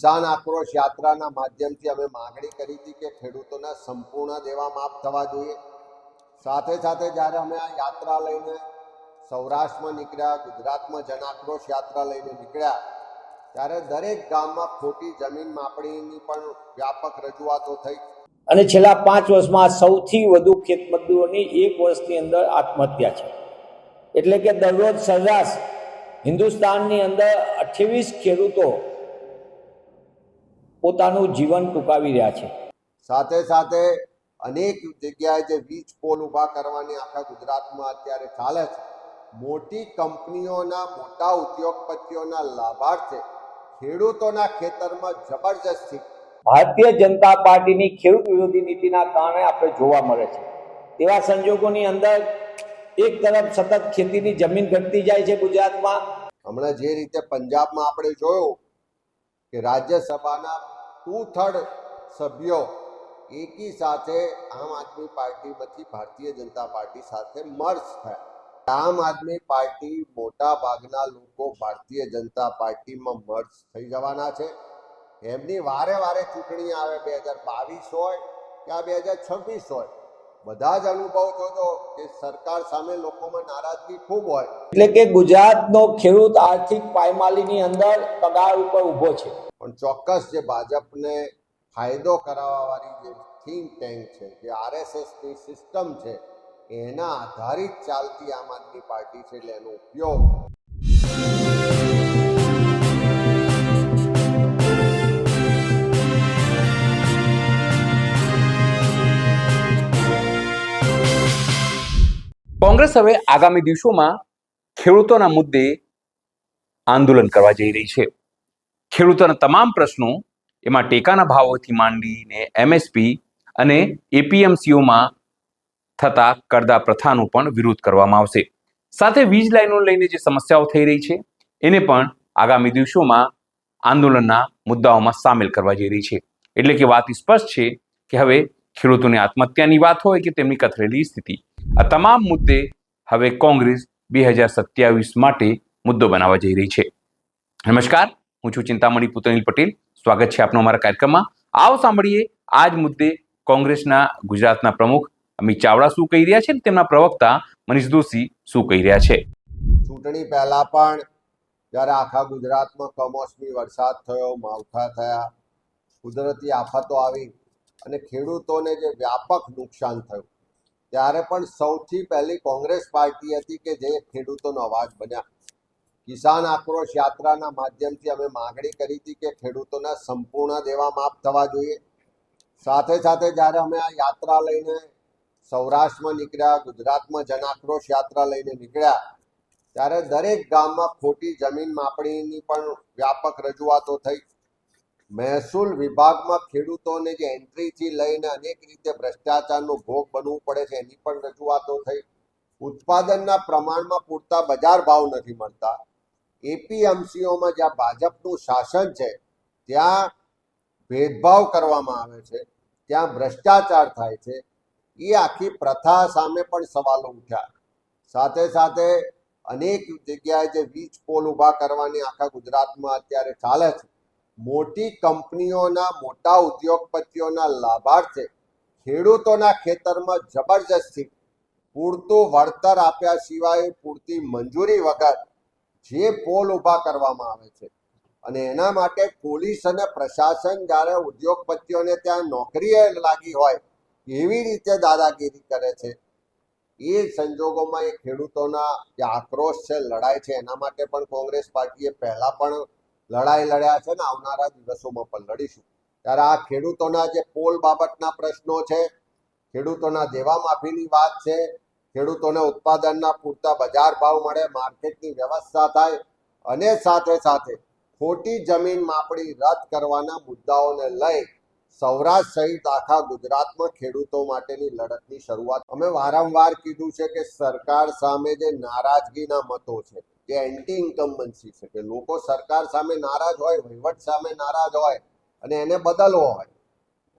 કિસાન આક્રોશ યાત્રાના માધ્યમથી અમે માગણી કરી હતી કે ખેડૂતોના સંપૂર્ણ દેવા માફ થવા જોઈએ। સાથે સાથે જ્યારે અમે આ યાત્રા લઈને સૌરાષ્ટ્રમાં નીકળ્યા, ગુજરાતમાં જન આક્રોશ યાત્રા લઈને નીકળ્યા, ત્યારે દરેક ગામમાં ખોટી જમીન માપણીની પણ વ્યાપક રજૂઆતો થઈ અને છેલ્લા 5 વર્ષમાં સૌથી વધુ ખેત મજદૂરોની એક વર્ષની અંદર આત્મહત્યા છે। એટલે કે દરરોજ સરેરાશ હિન્દુસ્તાનની અંદર 28 ખેડૂતો પોતાનું જીવન ટૂંકાવી રહ્યા છે। સાથે સાથે અનેક જગ્યાએ જે વીજ પોલ ઊભા કરવાની આખા ગુજરાતમાં અત્યારે ચાલે છે, મોટી કંપનીઓના, મોટા ઉદ્યોગપતિઓના લાભાર્થે ખેડૂતોના ખેતરમાં જબરજસ્તી ભારતીય જનતા પાર્ટીની ખેડૂત વિરોધી નીતિના કારણે આપણે જોવા મળે છે। તેવા સંજોગોની અંદર એક તરફ સતત ખેતીની જમીન ઘટતી જાય છે ગુજરાતમાં। હમણાં જે રીતે પંજાબમાં આપણે જોયું કે રાજ્યસભાના 2/3 સભ્યો એકી સાથે આમ આદમી પાર્ટીમાંથી ભારતીય જનતા પાર્ટી સાથે મર્જ થયા। આમ આદમી પાર્ટી મોટા ભાગના લોકો ભારતીય જનતા પાર્ટીમાં મર્જ થઈ જવાના છે। એમની વારે વારે ચૂંટણી આવે, 2022 હોય કે 2026 હોય, બધા જ અનુભવ જોજો કે સરકાર સામે લોકોમાં નારાજગી ખૂબ હોય। એટલે કે ગુજરાતનો ખેડૂત આર્થિક પાયમાલીની અંદર પગાર ઉપર ઊભો છે। પણ ચોક્કસ જે ભાજપને ફાયદો કરાવવાવાળી જે થિંક ટેન્ક છે, જે આરએસએસની સિસ્ટમ છે, એના આધારિત ચાલતી આમ આદમી પાર્ટી છે, એટલે એનો ઉપયોગ કોંગ્રેસ હવે આગામી દિવસોમાં ખેડૂતોના મુદ્દે આંદોલન કરવા જઈ રહી છે। ખેડૂતોના તમામ પ્રશ્નો, એમાં ટેકાના ભાવોથી માંડીને એમએસપી અને એપીએમસીઓમાં થતા કરદા પ્રથાનો પણ વિરોધ કરવામાં આવશે। સાથે વીજ લાઈનો લઈને જે સમસ્યાઓ થઈ રહી છે એને પણ આગામી દિવસોમાં આંદોલનના મુદ્દાઓમાં સામેલ કરવા જઈ રહી છે। એટલે કે વાત સ્પષ્ટ છે કે હવે ખેડૂતોની આત્મહત્યાની વાત હોય કે તેમની કથળેલી સ્થિતિ, આ તમામ મુદ્દે હવે કોંગ્રેસ 2027 માટે મુદ્દો બનાવવા જઈ રહી છે। નમસ્કાર, હું છું ચિંતામણી પુતનિલ પટેલ, સ્વાગત છે આપનો અમારા કાર્યક્રમમાં। આવો સાંભળીએ આ જ મુદ્દે કોંગ્રેસના ગુજરાતના પ્રમુખ અમિત ચાવડા શું કહી રહ્યા છે અને તેમના પ્રવક્તા મનીષ દોશી શું કહી રહ્યા છે। ચૂંટણી પહેલા પણ જ્યારે આખા ગુજરાતમાં કમોસમી વરસાદ થયો, માવઠા થયા, કુદરતી આફતો આવી અને ખેડૂતોને જે વ્યાપક નુકસાન થયું, ત્યારે પણ સૌથી પહેલી કોંગ્રેસ પાર્ટી હતી કે જે ખેડૂતોનો અવાજ બન્યા। કિસાન આક્રોશ યાત્રાના માધ્યમથી અમે માગણી કરી હતી કે ખેડૂતોના સંપૂર્ણ દેવા માફ થવા જોઈએ। સાથે સાથે જ્યારે અમે આ યાત્રા લઈને સૌરાષ્ટ્રમાં નીકળ્યા, ગુજરાતમાં જન આક્રોશ યાત્રા લઈને નીકળ્યા, ત્યારે દરેક ગામમાં ખોટી જમીન માપણીની પણ વ્યાપક રજૂઆતો થઈ। મહેસૂલ વિભાગમાં ખેડૂતોને જે એન્ટ્રીથી લઈને અનેક રીતે ભ્રષ્ટાચારનો ભોગ બનવું પડે છે એની પણ રજૂઆતો થઈ। ઉત્પાદનના પ્રમાણમાં પૂરતા બજાર ભાવ નથી મળતા। એપીએમસીઓમાં જ્યાં ભાજપનું શાસન છે ત્યાં ભેદભાવ કરવામાં આવે છે, ત્યાં ભ્રષ્ટાચાર થાય છે, એ આખી પ્રથા સામે પણ સવાલો ઉઠ્યા। સાથે સાથે અનેક જગ્યાએ જે વીજ પોલ ઊભા કરવાની આખા ગુજરાતમાં અત્યારે ચાલે છે, મોટી કંપનીઓના, મોટા ઉદ્યોગપતિઓના લાભાર્થે ખેડૂતોના ખેતરમાં જબરજસ્તી પૂરતું વળતર આપ્યા સિવાય, પૂરતી મંજૂરી વગર જે પોલ ઊભા કરવામાં આવે છે અને એના માટે પોલીસ અને પ્રશાસન જ્યારે ઉદ્યોગપતિઓને ત્યાં નોકરીએ લાગી હોય એવી રીતે દાદાગીરી કરે છે, એ સંજોગોમાં એ ખેડૂતોના જે આક્રોશ છે, લડાઈ છે, એના માટે પણ કોંગ્રેસ પાર્ટીએ પહેલાં પણ લડાઈ લડ્યા છે ને આવનારા દિવસોમાં પણ લડીશું। ત્યારે આ ખેડૂતોના જે પોલ બાબતના પ્રશ્નો છે, ખેડૂતોના દેવા માફીની વાત છે, ખેડૂતોને ઉત્પાદનના પૂરતા બજાર ભાવ મળે, માર્કેટની વ્યવસ્થા થાય અને સાથે સાથે ખોટી જમીન માપણી રદ કરવાના મુદ્દાઓને લઈ સૌરાષ્ટ્ર સહિત આખા ગુજરાતમાં ખેડૂતો માટેની લડતની શરૂઆત અમે વારંવાર કીધું છે કે સરકાર સામે જે નારાજગીના મતો છે, જે એન્ટી ઇન્કમ્બન્સી છે, કે લોકો સરકાર સામે નારાજ હોય, વહીવટ સામે નારાજ હોય અને એને બદલવો હોય,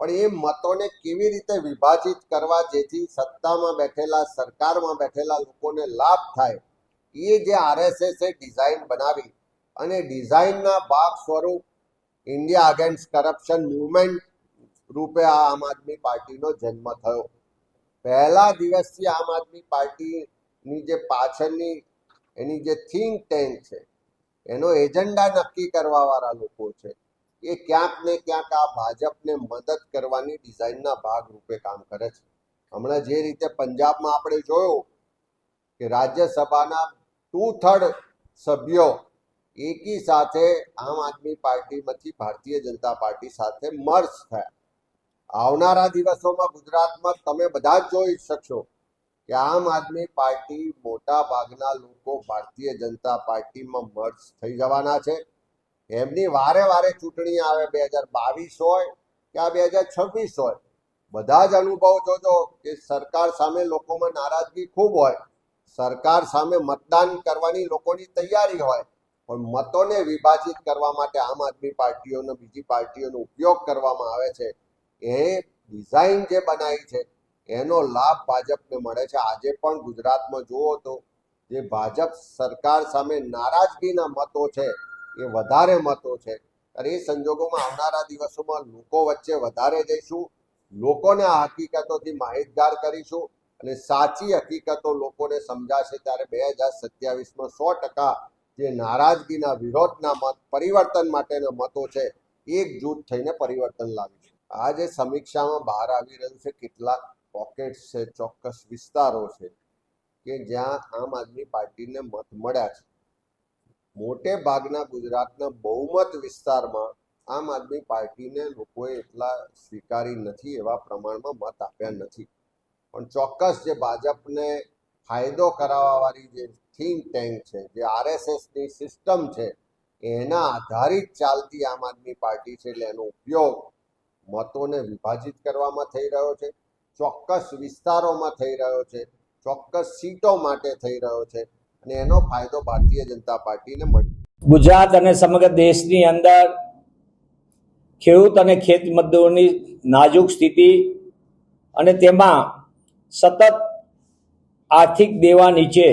પણ એ મતોને કેવી રીતે વિભાજિત કરવા જેથી સત્તામાં બેઠેલા, સરકારમાં બેઠેલા લોકોને લાભ થાય, એ જે આરએસએસે ડિઝાઇન બનાવી અને ડિઝાઇનના ભાગ સ્વરૂપ ઇન્ડિયા અગેન્સ્ટ કરપ્શન મુવમેન્ટ રૂપે આ આમ આદમી પાર્ટીનો જન્મ થયો. પહેલા દિવસથી આમ આદમી પાર્ટીની જે પાછળની એની જે થિંક ટેન્ક છે, એનો એજન્ડા નક્કી કરવાવાળા લોકો છે, એ ક્યાંક ને ક્યાંક આ ભાજપને મદદ કરવાની ડિઝાઇનના ભાગ રૂપે કામ કરે છે. હમણાં જે રીતે પંજાબમાં આપણે જોયું કે રાજ્યસભાના 2/3 સભ્યો એકી સાથે આમ આદમી પાર્ટીમાંથી ભારતીય જનતા પાર્ટી સાથે મર્જ થયા. આવનારા દિવસોમાં ગુજરાતમાં તમે બધા જ જોઈ શકશો કે આમ આદમી પાર્ટી મોટા ભાગના લોકો ભારતીય જનતા પાર્ટીમાં મર્જ થઈ જવાના છે. એમની વારે વારે ચૂંટણી આવે, 2022 હોય કે આ 2026 હોય, બધા જ અનુભવ જોજો કે સરકાર સામે લોકોમાં નારાજગી ખૂબ હોય, સરકાર સામે મતદાન કરવાની લોકોની તૈયારી હોય, પણ મતોને વિભાજિત કરવા માટે આમ આદમી પાર્ટીઓનો બીજી પાર્ટીઓનો ઉપયોગ કરવામાં આવે છે. એ ડિઝાઇન જે બનાવી છે એનો લાભ ભાજપને મળે છે. આજે પણ ગુજરાતમાં જુઓ તો જે ભાજપ સરકાર સામે નારાજગીના મતો છે એ વધારે મતો છે. અને એ સંજોગોમાં આવનારા દિવસોમાં લોકો વચ્ચે વધારે જઈશું, લોકોને આ હકીકતોથી માહિતગાર કરીશું અને સાચી હકીકતો લોકોને સમજાશે. ત્યારે 2027માં 100% જે નારાજગીના વિરોધના મત, પરિવર્તન માટેના મતો છે, એકજૂથ થઈને પરિવર્તન લાવીશું. આ જે સમીક્ષામાં બહાર આવી રહ્યું છે, કેટલાક પોકેટ્સ છે, ચોક્કસ વિસ્તારો છે કે જ્યાં આમ આદમી પાર્ટીને મત મળ્યા છે. મોટે ભાગના ગુજરાતના બહુમત વિસ્તારમાં આમ આદમી પાર્ટીને લોકોએ એટલા સ્વીકારી નથી, એવા પ્રમાણમાં મત આપ્યા નથી. પણ ચોક્કસ જે ભાજપને ફાયદો કરાવવાવાળી જે થિંક ટેન્ક છે, જે RSSની સિસ્ટમ છે, એના આધારિત ચાલતી આમ આદમી પાર્ટી છે. એટલે એનો ઉપયોગ મતોને વિભાજિત કરવામાં થઈ રહ્યો છે, ચોક્કસ વિસ્તારોમાં થઈ રહ્યો છે, ચોક્કસ સીટો માટે થઈ રહ્યો છે અને એનો ફાયદો ભારતીય જનતા પાર્ટીને મળે. ગુજરાત અને સમગ્ર દેશની અંદર ખેડૂત અને ખેત મજદૂરોની નાજુક સ્થિતિ અને તેમાં સતત આર્થિક દેવા નીચે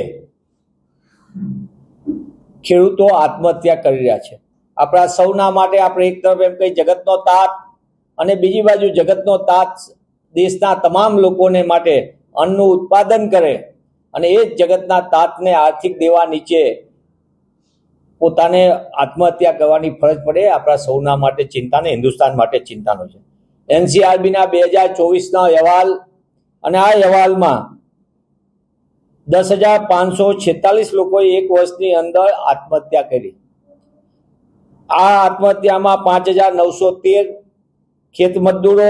ખેડૂતો આત્મહત્યા કરી રહ્યા છે. આપણા સૌના માટે આપણે એક તરફ એમ કઈ જગતનો તાત અને બીજી બાજુ જગતનો તાત દેશના તમામ લોકોને માટે અન્નનું ઉત્પાદન કરે અને એ જ જગતના તાતને આર્થિક દેવા નીચે પોતાને આત્મહત્યા કરવાની ફરજ પડે, આપણા સૌના માટે ચિંતા ને હિન્દુસ્તાન માટે ચિંતાનો છે. NCRBના 2024ના અહેવાલ અને આ અહેવાલમાં 10,546 લોકોએ એક વર્ષની અંદર આત્મહત્યા કરી. આ આત્મહત્યામાં 5,913 ખેત મજદૂરો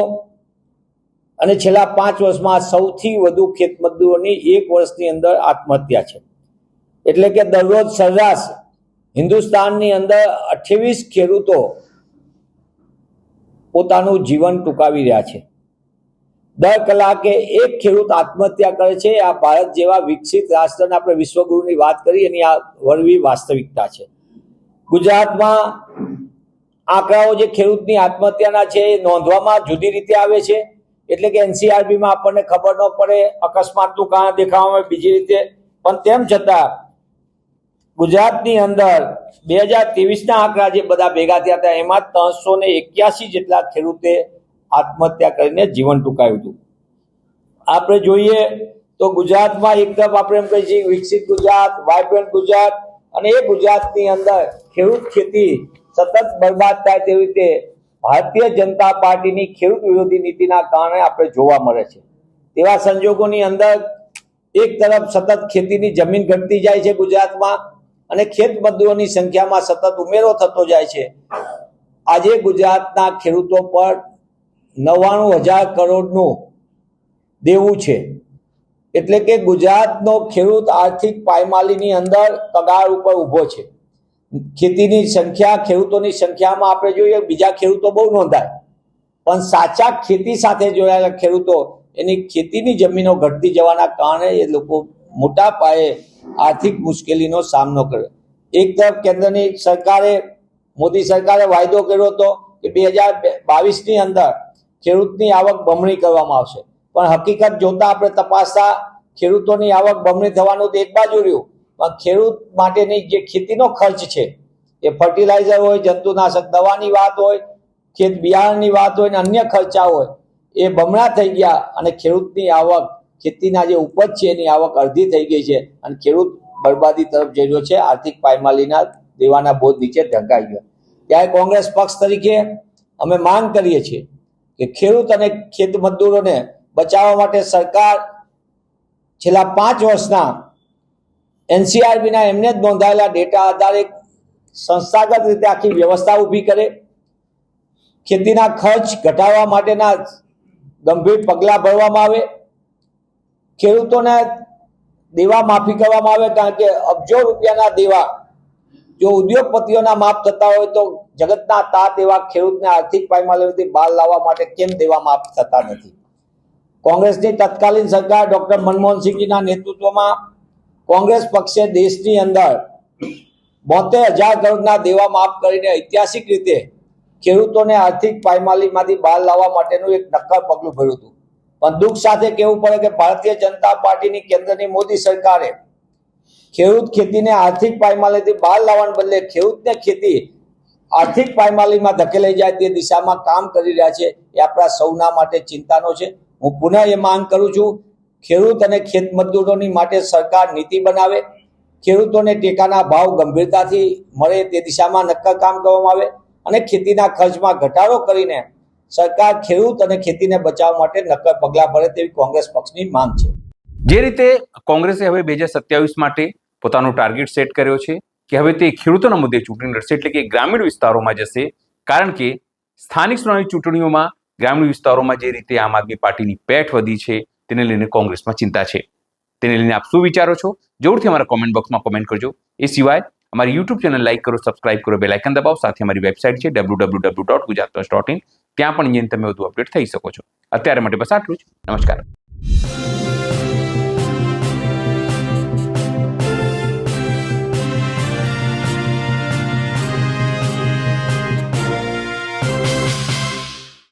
અને છેલ્લા 5 વર્ષમાં સૌથી વધુ ખેત મજદૂરોની એક વર્ષની અંદર આત્મહત્યા છે. એટલે કે દરરોજ સરેરાશ હિન્દુસ્તાનની અંદર 28 ખેડૂતો પોતાનું જીવન ટૂંકાવી રહ્યા છે. દર કલાકે એક ખેડૂત આત્મહત્યા કરે છે. આ ભારત જેવા વિકસિત રાષ્ટ્રના આપણે વિશ્વગુરુની વાત કરી એની આ વળવી વાસ્તવિકતા છે. ગુજરાતમાં આંકડાઓ જે ખેડૂતની આત્મહત્યાના છે એ નોંધવામાં જુદી રીતે આવે છે. એટલે કે NCRBમાં આપણને ખબર ન પડે, અકસ્માતનું કારણ દેખાવામાં બીજી રીતે, પણ તેમ છતાં ગુજરાતની અંદર 2023ના આંકડા જે બધા ભેગા થયા હતા એમાં 381 જેટલા ખેડૂતે આત્મહત્યા કરીને જીવન ટૂંકાવ્યું હતું. આપણે જોઈએ તો ગુજરાતમાં એક તરફ આપણે એમ કહીએ છીએ વિકસિત ગુજરાત, વાઇબ્રન્ટ ગુજરાત, અને એ ગુજરાતની અંદર ખેડૂત ખેતી સતત બરબાદ થાય તેવી રીતે ભારતીય જનતા પાર્ટીની ખેડૂત વિરોધી નીતિના કારણે આપણે જોવા મળે છે. તેવા સંજોગોની અંદર એક તરફ સતત ખેતીની જમીન ઘટતી જાય છે ગુજરાતમાં અને ખેત મજદૂરોની સંખ્યામાં સતત ઉમેરો થતો જાય છે. આજે ગુજરાતના ખેડૂતો પર 99,000 કરોડનું દેવું છે. એટલે કે ગુજરાતનો ખેડૂત આર્થિક પાયમાલીની અંદર કગાર ઉપર ઊભો છે. ખેતીની સંખ્યા, ખેડૂતોની સંખ્યામાં આપણે જોઈએ બીજા ખેડૂતો બહુ નોંધાય, પણ સાચા ખેતી સાથે જોડાયેલા ખેડૂતો એની ખેતીની જમીનો ઘટતી જવાના કારણે એ લોકો મોટા પાયે આર્થિક મુશ્કેલીનો સામનો કર્યો. એક તરફ કેન્દ્રની સરકારે, મોદી સરકારે વાયદો કર્યો હતો કે 2022ની અંદર ખેડૂતની આવક બમણી કરવામાં આવશે, પણ હકીકત જોતા આપણે તપાસતા ખેડૂતોની આવક બમણી થવાનું તો એક બાજુ રહ્યું, પણ ખેડૂત માટેની જે ખેતીનો ખર્ચ છે એ ફર્ટિલાઇઝર હોય, જંતુનાશક દવાની વાત હોય, ખેત બિયારણની વાત હોય ને અન્ય ખર્ચા હોય, એ બમણા થઈ ગયા અને ખેડૂતની આવક, ખેતીના જે ઉપજ છે એની આવક અડધી થઈ ગઈ છે અને ખેડૂત બરબાદી તરફ જઈ રહ્યો છે, આર્થિક પાયમાલીના દેવાના બોજ નીચે ઢંકાઈ ગયો. ત્યારે કોંગ્રેસ પક્ષ તરીકે અમે માંગ કરીએ છીએ કે ખેડૂત અને ખેત મજદૂરોને બચાવવા માટે સરકાર છેલ્લા 5 વર્ષના એનસીઆરબીના એમને જ નોંધાયેલા ડેટા આધારે સંસ્થાગત રીતે આખી વ્યવસ્થા ઊભી કરે, ખેતીના ખર્ચ ઘટાડવા માટેના ગંભીર પગલાં ભરવામાં આવે, ખેડૂતોને દેવા માફી કરવામાં આવે, કારણ કે અબજો રૂપિયાના દેવા જો ઉદ્યોગપતિઓના માફ થતા હોય તો જગતના તાત એવા ખેડૂતને આર્થિક પાયમાલીમાંથી બહાર લાવવા માટે કેમ દેવા માફ થતા નથી? કોંગ્રેસની તત્કાલીન સરકાર ડોક્ટર મનમોહનસિંહજીના નેતૃત્વમાં કોંગ્રેસ પક્ષે દેશની અંદર 72,000 કરોડના દેવા માફ કરીને ઐતિહાસિક રીતે ખેડૂતોને આર્થિક પાયમાલીમાંથી બહાર લાવવા માટેનું એક નક્કર પગલું ભર્યું હતું. પણ દુઃખ સાથે કહેવું પડે કે ભારતીય જનતા પાર્ટીની કેન્દ્રની મોદી સરકારે ખેડૂત ખેતીને આર્થિક પાયમાલીથી બહાર લાવવાને બદલે ખેડૂતને ખેતી આર્થિક પાયમાલીમાં ધકેલાઈ જાય તે દિશામાં કામ કરી રહ્યા છે. એ આપણા સૌના માટે ચિંતાનો છે. હું પુનઃ એ માંગ કરું છું, ખેડૂત અને ખેત મજદૂરોની માટે સરકાર નીતિ બનાવે, ખેડૂતોને ટેકાના ભાવ ગંભીરતાથી મળે તે દિશામાં નક્કર કામ કરવામાં આવે અને ખેતીના ખર્ચમાં ઘટાડો કરીને સરકાર ખેડૂત અને ખેતીને બચાવવા માટે નક્કર પગલાં ભરે તેવી કોંગ્રેસ પક્ષની માંગ છે. જે રીતે કોંગ્રેસે હવે 2027 માટે પોતાનો ટાર્ગેટ સેટ કર્યો છે કે હવે તે ખેડૂતોના મુદ્દે ચૂંટણી લડશે, એટલે કે ગ્રામીણ વિસ્તારોમાં જશે, કારણ કે સ્થાનિક સ્વરાજ્યની ચૂંટણીઓમાં ગ્રામીણ વિસ્તારોમાં જે રીતે આમ આદમી પાર્ટીની પેઠ વધી છે તેને લઈને કોંગ્રેસમાં ચિંતા છે. તેને લઈને આપ શું વિચારો છો? જરૂરથી અમારા કોમેન્ટ બોક્સમાં કોમેન્ટ કરજો. એ સિવાય અમારી યુટ્યુબ ચેનલ લાઈક કરો, સબસ્ક્રાઇબ કરો, બેલ આઇકન દબાવો. સાથે અમારી વેબસાઇટ છે www.gujaratplus.in, ત્યાં પણ તમે વધુ અપડેટ થઈ શકો છો. અત્યારે માટે બસ આટલું જ. નમસ્કાર.